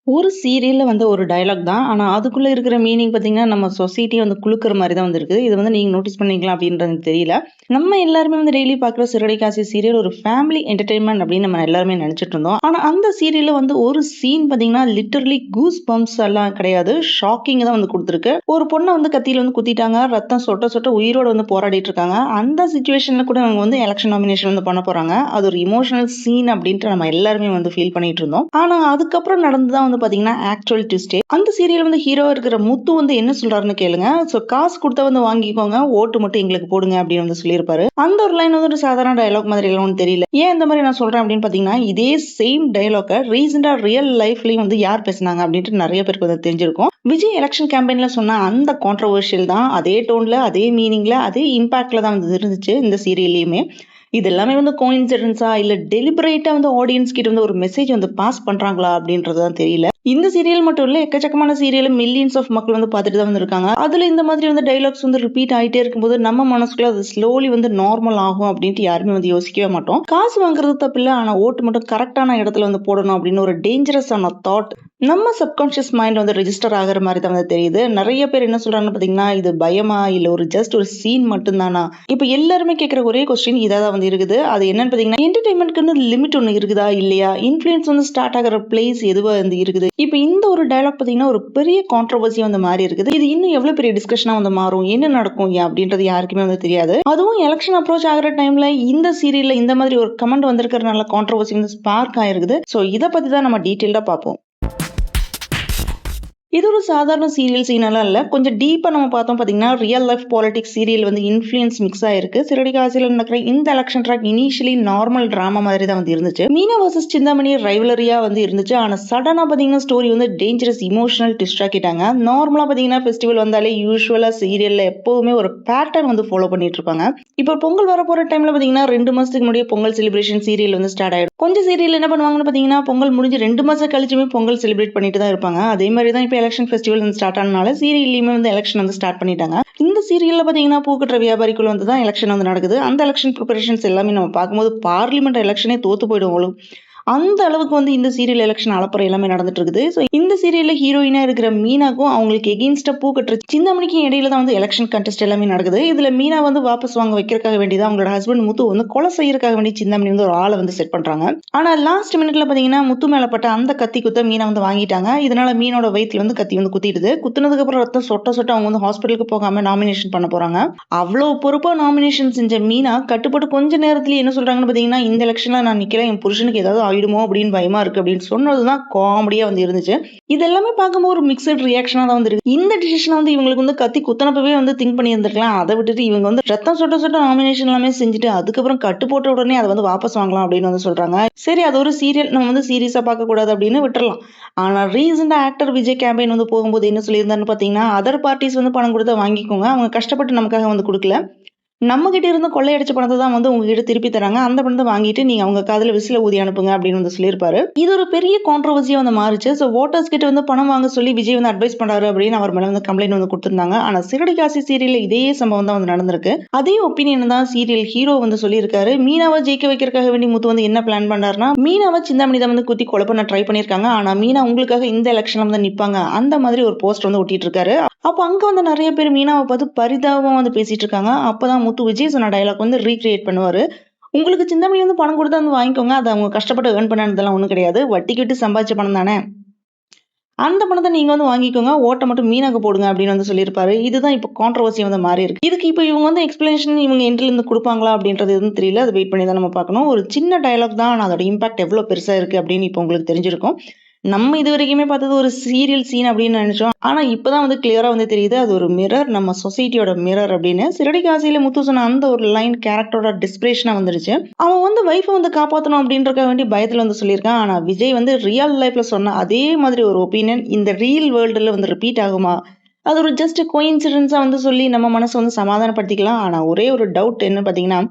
ஒரு சீரியல்ல ஒரு டயலாக் தான். ஆனா, அதுக்குள்ள இருக்கிற மீனிங் பார்த்தீங்கன்னா, நம்ம சொசைட்டிய குலுக்குற மாரி தான் இருக்குது. இது நீங்க நோட்டீஸ் பண்ணீங்களா அப்படின்றது எனக்கு தெரியல. நம்ம எல்லாருமே டெய்லி பார்க்குற சிறகடிக்க சீரியல் ஒரு ஃபேமிலி என்டர்டெயின்மென்ட் அப்படின்னு நம்ம எல்லாருமே நெனச்சுட்டு இருந்தோம். ஆனா, அந்த சீரியல்ல ஒரு சீன் பார்த்தீங்கன்னா, லிட்டரலி கூஸ் பம்ப்ஸ் எல்லாம் கிடையாது. ஷாக்கிங் தான் குடுத்துருக்கு. ஒரு பொண்ண கத்தியில குத்திட்டாங்க. ரத்தம் சொட்ட சொட்ட உயிரோட போராடிட்டு இருக்காங்க. அந்த சிச்சுவேஷன்ல கூட அவங்க எலக்ஷன் நாமினேஷன் பண்ண போறாங்க. அது ஒரு எமோஷனல் சீன் அப்படின்ட்டு நம்ம எல்லாருமே ஃபீல் பண்ணிட்டு இருந்தோம். ஆனா, அதுக்கப்புறம் நடந்தது தான் பாத்தீங்கன்னா ஆக்சுவல் ட்விஸ்டே. அந்த சீரியல் ஹீரோவா இருக்கிற முத்து என்ன சொல்றாருன்னு கேளுங்க. சோ காசு குடுத்தா வாங்கிக்கோங்க, ஓட்டு மட்டும் எங்களுக்கு போடுங்க அப்படின்னு சொல்லியிருப்பாரு. அந்த ஒரு லைன் ஒரு சாதாரண டயலாக் மாதிரி எல்லாம் ஒண்ணும் தெரியல. ஏன் இந்த மாதிரி நான் சொல்றேன் அப்படின்னு பாத்தீங்கன்னா, இதே சேம் டயலாக ரீசெண்டா ரியல் லைஃப்லயும் யார் பேசுனாங்க அப்படின்ட்டு நிறைய பேருக்கு தெரிஞ்சிருக்கும். விஜய் எலெக்ஷன் கேம்பெயின்ல சொன்ன அந்த கான்ட்ரோவர்ஷியல் தான் அதே டோன்ல, அதே மீனிங்ல, அதே இம்பாக்ட்ல தான் இருந்துச்சு இந்த சீரியல்லயுமே. இது எல்லாமே கோஇன்சிடென்ஸா இல்ல டெலிபரேட்டா ஆடியன்ஸ் கிட்ட ஒரு மெசேஜ் பாஸ் பண்றாங்களா அப்படின்றது தான் தெரியல. இந்த சீரியல் மட்டும் இல்ல, எக்கச்சக்கமான சீரியல் மில்லியன்ஸ் ஆஃப் மக்கள் பார்த்துட்டு தான் இருக்காங்க. அதுல இந்த மாதிரி டைலாக்ஸ் ரிப்பீட் ஆயிட்டே இருக்கும்போது நம்ம மனசுக்குள்ள அது ஸ்லோலி நார்மல் ஆகும் அப்படின்ட்டு யாருமே யோசிக்கவே மாட்டோம். காசு வாங்குறது தப்பு இல்ல, ஆனா ஓட்டு மட்டும் கரெக்டான இடத்துல போடணும் அப்படின்னு ஒரு டேஞ்சரஸான தாட் நம்ம சப்கான்ஷியஸ் மைண்ட் ரெஜிஸ்டர் ஆகுற மாதிரி தான் தெரியுது. நிறைய பேர் என்ன சொல்றாங்கன்னு பாத்தீங்கன்னா, இது பயமா இல்ல ஒரு ஜஸ்ட் ஒரு சீன் மட்டும் தானா? இப்ப எல்லாருமே கேட்கிற ஒரே கொஸ்டின் இதான் இருக்குது. அது என்னன்னு பாத்தீங்கன்னா, என்டர்டைன்மெண்ட்க்கு லிமிட் ஒண்ணு இருக்குதா இல்லையா? இன்ஃபுளுன்ஸ் ஸ்டார்ட் ஆகிற பிளேஸ் எதுவா இருக்குது? இப்ப இந்த ஒரு டயலாக் பாத்தீங்கன்னா ஒரு பெரிய கான்ட்ரோவர்சியா மாறி இருக்குது. இது இன்னும் எவ்வளவு பெரிய டிஸ்கஷனா மாறும், என்ன நடக்கும் அப்படின்றது யாருக்குமே தெரியாது. அதுவும் எலெக்ஷன் அப்ரோச் ஆகிற டைம்ல இந்த சீரியல்ல இந்த மாதிரி ஒரு கமெண்ட் வந்திருக்கிறதுனால கான்ட்ரோவர்சி ஸ்பார்க் ஆயிருக்குது. சோ இத பத்தி தான் நம்ம டீடைலா பார்ப்போம். இது ஒரு சாதாரண சீரியல் சீனெல்லாம் இல்ல. கொஞ்சம் டீப்பா நம்ம பார்த்தோம் பார்த்தீங்கன்னா, real life politics serial influence mix ஆயிருக்கு. சிறகடிக்க நடக்கிற இந்த election track initially normal drama மாதிரி தான் இருந்துச்சு. மீனா வர்சஸ் சிந்தாமணி ரைவலரியா இருந்துச்சு. ஆனா சடனா பார்த்தீங்கன்னா ஸ்டோரி டேஞ்சரஸ் இமோஷனல் ட்விஸ்ட் ஆக்கிட்டாங்க. நார்மலா பார்த்தீங்கன்னா ஃபெஸ்டிவல் வந்தாலே யூசுவலா சீரியல்ல எப்பவுமே ஒரு பேட்டர்ன் ஃபாலோ பண்ணிட்டு இருப்பாங்க. இப்போ பொங்கல் வர போற டைம்ல பார்த்தீங்கன்னா 2 மாசத்துக்கு முன்னாடியே பொங்கல் செலிப்ரேஷன் சீரியல் ஸ்டார்ட் ஆயிடும். கொஞ்சம் சீரியல் என்ன பண்ணுவாங்கன்னு பார்த்தீங்கன்னா, பொங்கல் முடிஞ்சு 2 மாசம் கழிச்சுமே பொங்கல் செலிப்ரேட் பண்ணிட்டு தான் இருப்பாங்க. அதே மாதிரி தான் இப்போ எலெக்ஷன் ஃபெஸ்டிவல் ஸ்டார்ட் ஆனனால சீரியல்லையுமே எலெக்ஷன் ஸ்டார்ட் பண்ணிட்டாங்க. இந்த சீரியல்ல பாத்தீங்கன்னா பூக்கட்டுற வியாபாரிக்குள் தான் எலெக்ஷன் நடக்குது. அந்த எலெக்ஷன் ப்ரிப்பரேஷன்ஸ் எல்லாமே நம்ம பார்க்கும்போது பார்லிமெண்ட் எலெக்ஷனே தோத்து போயிடும். அந்த அளவுக்கு இந்த சீரியல் எலெக்ஷன் அலப்பறம் எல்லாமே நடந்துட்டு இருக்குது. ஸோ இந்த சீரியல்ல ஹீரோயினா இருக்கிற மீனாக்கும் அவங்களுக்கு எகெயின்ஸ்டா பூ கட்டுற சிந்தாமணிக்கும் இடையில தான் எலெக்ஷன் கண்டெஸ்ட் எல்லாமே நடக்குது. இதுல மீனா வாபஸ் வாங்க வைக்கிறதுக்காக வேண்டியதான் அவங்களோட ஹஸ்பண்ட் முத்து கொலை செய்யறதுக்காக வேண்டி சிந்தாமணி ஒரு ஆளை செட் பண்றாங்க. ஆனா லாஸ்ட் மினிட்ல பாத்தீங்கன்னா முத்து மேல பட்ட அந்த கத்தி குத்த மீனா வாங்கிட்டாங்க. இதனால மீனோட வயிற்றுல கத்தி குத்திடுது. குத்துனதுக்கு அப்புறம் ரத்தம் சொட்ட சொட்ட அவங்க ஹாஸ்பிட்டலுக்கு போகாம நாமினேஷன் பண்ண போறாங்க. அவ்வளவு பொறுப்பா நாமினேஷன் செஞ்ச மீனா கட்டுப்பட்டு கொஞ்ச நேரத்துல என்ன சொல்றாங்கன்னு பாத்தீங்கன்னா, இந்த எலெக்ஷன்ல நான் நிக்கல, என் புருஷனுக்கு ஏதாவது ஆயிடுமோ அப்படின்னு பயமா இருக்கு அப்படின்னு சொன்னதுதான் காமெடியா இருந்துச்சு. இது எல்லாமே பார்க்கும்போது ஒரு மிக்சட் ரியாக்ஷனா தான் இருக்கு. இந்த டிசிஷன் இவங்களுக்கு கத்தி குத்தனப்பவே திங்க் பண்ணி இருந்திருக்கலாம். அதை விட்டுட்டு இவங்க ரத்தம் சொட்ட சொட்ட நாமினேஷன் எல்லாமே செஞ்சுட்டு அதுக்கப்புறம் கட்டு போட்ட உடனே அதை வாபஸ் வாங்கலாம் அப்படின்னு சொல்றாங்க. சரி, அது ஒரு சீரியல், நம்ம சீரியஸா பார்க்க கூடாது அப்படின்னு விட்டுறலாம். ஆனா ரீசெண்டா ஆக்டர் விஜய் கேம்பெயின் போகும்போது என்ன சொல்லியிருந்தாருன்னு பாத்தீங்கன்னா, அதர் பார்ட்டிஸ் பணம் கொடுத்து வாங்கிக்கோங்க, அவங்க கஷ்டப்பட்டு நமக்காக கொடுக்கல, நம்ம கிட்ட இருந்து கொள்ளையடிச்ச பணத்தை தான் உங்ககிட்ட திருப்பி தராங்க, அந்த பணத்தை வாங்கிட்டு நீங்க அவங்க காதுல விசில ஊதி அனுப்புங்க அப்படின்னு சொல்லியிருப்பாரு. இது ஒரு பெரிய கான்ட்ரோவர்சியா மாறிச்சு. ஸோ ஓட்டர்ஸ் கிட்ட பணம் வாங்க சொல்லி விஜய் அட்வைஸ் பண்றாரு அப்படின்னு அவர் மேல கம்ப்ளைண்ட் கொடுத்திருந்தாங்க. ஆனா சிறகடிக்க சீரியல்ல இதே சம்பவம் தான் நடந்திருக்கு. அதே ஒப்பீனியன் தான் சீரியல் ஹீரோ சொல்லியிருக்காரு. மீனாவை ஜெயிக்க வைக்கிறதுக்காக வேண்டி முத்து என்ன பிளான் பண்ணாருன்னா, மீனாவை சிந்தாமணி தான் குத்தி கொலை பண்ண ட்ரை பண்ணிருக்காங்க. ஆனா மீனா உங்களுக்காக இந்த எலெக்ஷன்ல நிப்பாங்க, அந்த மாதிரி ஒரு போஸ்ட் ஒட்டிட்டு இருக்காரு. அப்ப அங்க நிறைய பேர் மீனாவை பார்த்து பரிதாபமா பேசிட்டு இருக்காங்க. அப்பதான் முத்து விஜய் சொன்ன டயலாக் ரீக்ரியேட் பண்ணுவாரு. உங்களுக்கு சிந்தாமணி பணம் கொடுத்தா வாங்கிக்கோங்க, அதை அவங்க கஷ்டப்பட்டு ஏர்ன் பண்ணதெல்லாம் ஒண்ணும் கிடையாது, வட்டிக்கு விட்டு சம்பாதிச்ச பணம் தானே, அந்த பணத்தை நீங்க வாங்கிக்கோங்க, ஓட்டை மட்டும் மீனாக்கு போடுங்க அப்படின்னு சொல்லியிருப்பாரு. இதுதான் இப்போ கான்ட்ரோவர்சி மாறி இருக்கு. இதுக்கு இப்போ இவங்க எக்ஸ்பிளனேஷன் இவங்க என்ட்ரில இருந்து கொடுப்பாங்களா அப்படின்றது எதுவும் தெரியல. அதை வெயிட் பண்ணி தான் நம்ம பார்க்கணும். ஒரு சின்ன டயலாக் தான், ஆனா அதோட இம்பாக்ட் எவ்வளவு பெருசா இருக்கு அப்படின்னு இப்போ உங்களுக்கு தெரிஞ்சிருக்கும். நம்ம இது வரைக்குமே பார்த்தது ஒரு சீரியல் சீன் அப்படின்னு நினைச்சோம். ஆனா இப்பதான் கிளியரா தெரியுது, அது ஒரு மிரர், நம்ம சொசைட்டியோட மிரர் அப்படின்னு. சிறகடிக்க முத்து சொன்ன அந்த ஒரு லைன் கேரக்டரோட டிஸ்பிரேஷனா வந்துருச்சு. அவன் வைஃப் காப்பாத்தணும் அப்படின்றக்க வேண்டி பயத்துல சொல்லியிருக்கான். ஆனா விஜய் ரியல் லைஃப்ல சொன்ன அதே மாதிரி ஒரு ஒப்பீனியன் இந்த ரியல் வேர்ல்டுல ரிப்பீட் ஆகுமா? அது ஒரு ஜஸ்ட் கோயின்சிடன்ஸா சொல்லி நம்ம மனசை சமாதானப்படுத்திக்கலாம். ஆனா ஒரே ஒரு டவுட் என்ன பாத்தீங்கன்னா,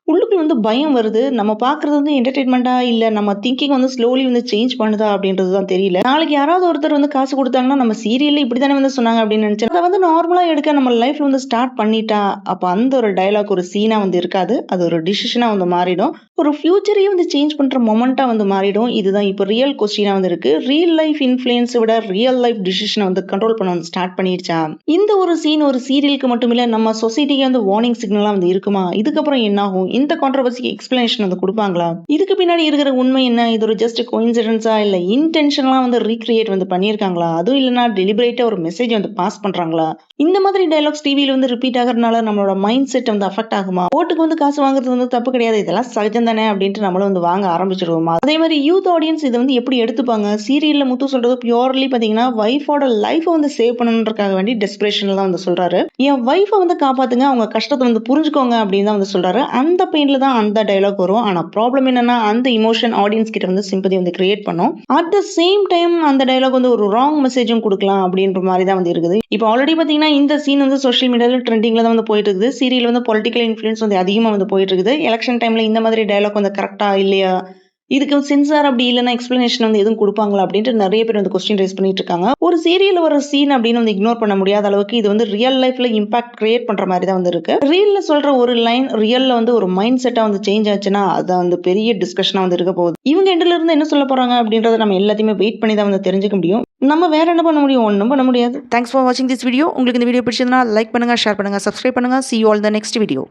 உள்ளுக்குள்ள வந்து பயம் வருது. நம்ம பார்க்குறது வந்து என்டர்டெயின்மெண்ட்டா இல்ல நம்ம திங்கிங் வந்து ஸ்லோலி வந்து சேஞ்ச் பண்ணுதா அப்படின்றது தான் தெரியல. நாளைக்கு யாராவது ஒருத்தர் வந்து காசு குடுத்தாங்கன்னா, நம்ம சீரியல்ல இப்படி தானே வந்து சொன்னாங்க அப்படின்னு நினைச்சேன். அத வந்து நார்மலா எடுக்க நம்ம லைஃப்ல வந்து ஸ்டார்ட் பண்ணிட்டா, அப்ப அந்த ஒரு டயலாக் ஒரு சீனா வந்து இருக்காது. அது ஒரு டிசிஷனா வந்து மாறிடும். ஒரு ஃபியூச்சரையே வந்து சேஞ்ச் பண்ற மொமெண்ட்டா வந்து மாறிடும். இதுதான் இப்ப ரியல் கொஸ்டினா வந்து இருக்கு. ரியல் லைஃப் இன்ஃப்ளூயன்ஸ விட ரியல் லைஃப் டிசிஷன வந்து கண்ட்ரோல் பண்ண வந்து ஸ்டார்ட் பண்ணிடுச்சா? இந்த ஒரு சீன் ஒரு சீரியலுக்கு மட்டும் இல்ல, நம்ம சொசைட்டிக்கு வந்து வார்னிங் சிக்னலா வந்து இருக்குமா? இதுக்கப்புறம் என்ன ஆகும்? இந்த கான்ட்ரோவர்சிக்கு எக்ஸ்பிளனேஷன் வந்து குடுப்பாங்களா? இதுக்கு பின்னாடி இருக்கிற உண்மை என்ன? இது ஒரு ஜஸ்ட் கோயின்சிடென்ஸா இல்ல இன்டென்ஷனலா வந்து ரீகிரியேட் வந்து பண்ணியிருக்காங்களா? அதுவும் இல்லன்னா டெலிபரேட்டா ஒரு மெசேஜ் வந்து பாஸ் பண்றாங்களா? இந்த மாதிரி டயலாக்ஸ் டிவில வந்து ரிப்பீட் ஆகுறதுனால நம்மளோட மைண்ட் செட் வந்து அஃபெக்ட் ஆகுமா? ஓட்டுக்கு வந்து காசு வாங்குறது வந்து தப்பு கிடையாது. இதெல்லாம் சகஜம் தானே அப்படின்ட்டு நம்மளும் வந்து வாங்க ஆரம்பிச்சுருவோமா? அதே மாதிரி யூத் ஆடியன்ஸ் இத வந்து எப்படி எடுத்துப்பாங்க? சீரியல்ல முத்து சொல்றது பியூர்லி பாத்தீங்கன்னா, வைஃபோட லைஃப வந்து சேவ் பண்ணணுன்றதுக்காக வேண்டி டெஸ்பரேஷன்ல தான் வந்து சொல்றாரு. என் வைஃப வந்து காப்பாத்துங்க. அவங்க கஷ்டத்த வந்து புரிஞ்சுக்கோங்க அப்படின்னு தான் வந்து சொல்றாரு. அந்த பெயின்ல தான் அந்த டயலாக் வரும். ஆனா ப்ராப்ளம் என்னன்னா, அந்த எமோஷன் ஆடியன்ஸ் கிட்ட வந்து சிம்பதி வந்து கிரியேட் பண்ணும். அட் த சேம் டைம் அந்த டயலாக் வந்து ஒரு ராங் மெசேஜும் குடுக்கலாம் அப்படின்ற மாரி தான் வந்து இருக்குது. இப்போ ஆல்ரெடி பாத்தீங்கன்னா, இந்த சீன் வந்து சோஷியல் மீடியால ட்ரெண்டிங்ல தான் வந்து போயிட்டு இருக்குது. சீரியல் வந்து பொலிட்டிக்கல் இன்ஃப்ளூயன்ஸ் வந்து அதிகமா வந்து போயிட்டு இருக்குது. எலக்ஷன் டைம்ல இந்த மாதிரி டயலாக் வந்து கரெக்ட்டா இல்லையா? இதுக்கு சென்சார் அப்படி இல்லன்னா எக்ஸ்பிளனேஷன் வந்து எதுவும் குடுப்பாங்களா? அப்படின்ட்டு நெறைய பேர் வந்து கொஸ்டின் ரைஸ் பண்ணிட்டு இருக்காங்க. ஒரு சீரியல்ல வர சீன் அப்படின்னு வந்து இக்னோர் பண்ண முடியாத அளவுக்கு இது வந்து ரியல் லைஃப்ல இம்பாக்ட் கிரியேட் பண்ற மாரி தான் வந்து இருக்கு. ரீல்ல சொல்ற ஒரு லைன் ரியல்ல வந்து ஒரு மைண்ட் செட்டா வந்து சேஞ்ச் ஆச்சுன்னா, அது வந்து பெரிய டிஸ்கஷனா வந்து இருக்க போகுது. இவங்க எண்டுல இருந்து என்ன சொல்லப் போறாங்க அப்படின்றத நம்ம எல்லாத்தையுமே வெயிட் பண்ணி தான் வந்து தெரிஞ்சுக்க முடியும். நம்ம வேற என்ன பண்ண முடியும்? ஒண்ணும் பண்ண முடியாது. தேங்க்ஸ் ஃபார் வாட்சிங் திஸ் வீடியோ. உங்களுக்கு இந்த வீடியோ பிடிச்சிருந்தா லைக் பண்ணுங்க, ஷேர் பண்ணுங்க, சப்ஸ்கிரைப் பண்ணுங்க. See you all in the next video.